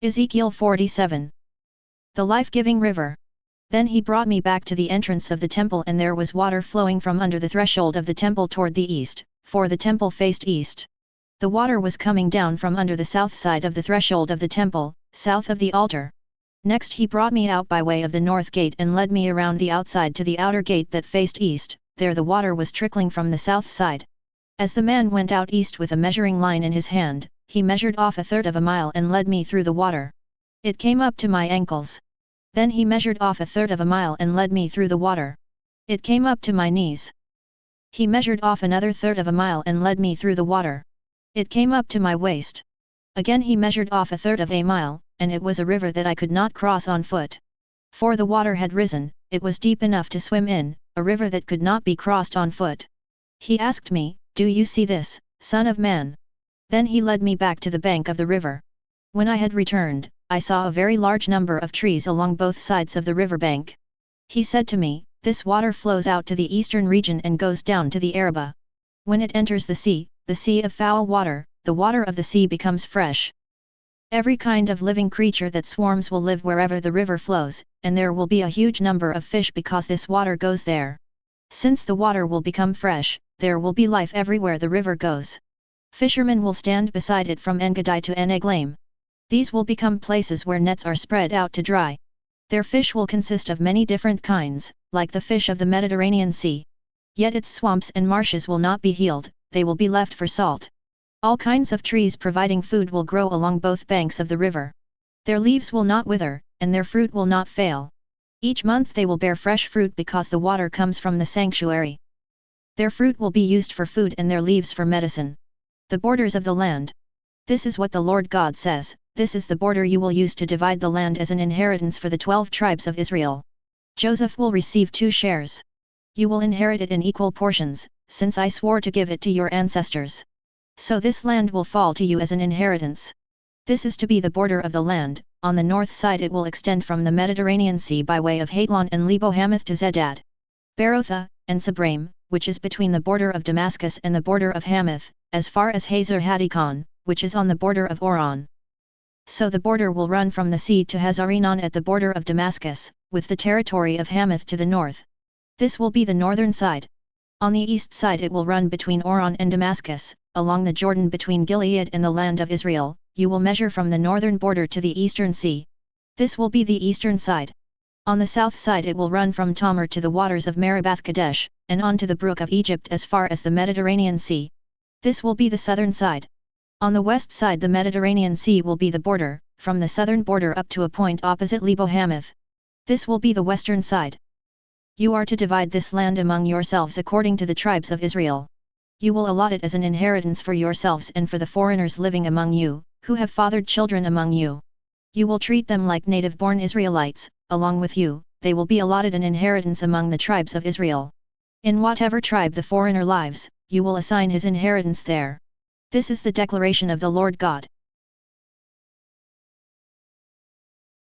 Ezekiel 47. The life-giving river. Then he brought me back to the entrance of the temple, and there was water flowing from under the threshold of the temple toward the east, for the temple faced east. The water was coming down from under the south side of the threshold of the temple, south of the altar. Next he brought me out by way of the north gate and led me around the outside to the outer gate that faced east. There the water was trickling from the south side. As the man went out east with a measuring line in his hand, he measured off 1/3 of a mile and led me through the water. It came up to my ankles. Then he measured off 1/3 of a mile and led me through the water. It came up to my knees. He measured off another 1/3 of a mile and led me through the water. It came up to my waist. Again he measured off 1/3 of a mile, and it was a river that I could not cross on foot. For the water had risen, it was deep enough to swim in, a river that could not be crossed on foot. He asked me, "Do you see this, son of man?" Then he led me back to the bank of the river. When I had returned, I saw a very large number of trees along both sides of the river bank. He said to me, "This water flows out to the eastern region and goes down to the Arabah. When it enters the sea of foul water, the water of the sea becomes fresh. Every kind of living creature that swarms will live wherever the river flows, and there will be a huge number of fish because this water goes there. Since the water will become fresh, there will be life everywhere the river goes. Fishermen will stand beside it from Engedi to En-Eglaim. These will become places where nets are spread out to dry. Their fish will consist of many different kinds, like the fish of the Mediterranean Sea. Yet its swamps and marshes will not be healed, they will be left for salt. All kinds of trees providing food will grow along both banks of the river. Their leaves will not wither, and their fruit will not fail. Each month they will bear fresh fruit because the water comes from the sanctuary. Their fruit will be used for food and their leaves for medicine. The borders of the land. This is what the Lord God says, this is the border you will use to divide the land as an inheritance for the 12 tribes of Israel. Joseph will receive 2 shares. You will inherit it in equal portions, since I swore to give it to your ancestors. So this land will fall to you as an inheritance. This is to be the border of the land. On the north side it will extend from the Mediterranean Sea by way of Hatlon and Lebo-Hamath to Zedad, Berotha, and Sabraim, which is between the border of Damascus and the border of Hamath, as far as Hazar Hadikon, which is on the border of Oron. So the border will run from the sea to Hazarenon at the border of Damascus, with the territory of Hamath to the north. This will be the northern side. On the east side it will run between Oron and Damascus, along the Jordan between Gilead and the land of Israel. You will measure from the northern border to the eastern sea. This will be the eastern side. On the south side it will run from Tamar to the waters of Meribath Kadesh, and on to the brook of Egypt as far as the Mediterranean Sea. This will be the southern side. On the west side the Mediterranean Sea will be the border, from the southern border up to a point opposite Lebo-Hamath. This will be the western side. You are to divide this land among yourselves according to the tribes of Israel. You will allot it as an inheritance for yourselves and for the foreigners living among you, who have fathered children among you. You will treat them like native-born Israelites, along with you, they will be allotted an inheritance among the tribes of Israel. In whatever tribe the foreigner lives, you will assign his inheritance there. This is the declaration of the Lord God.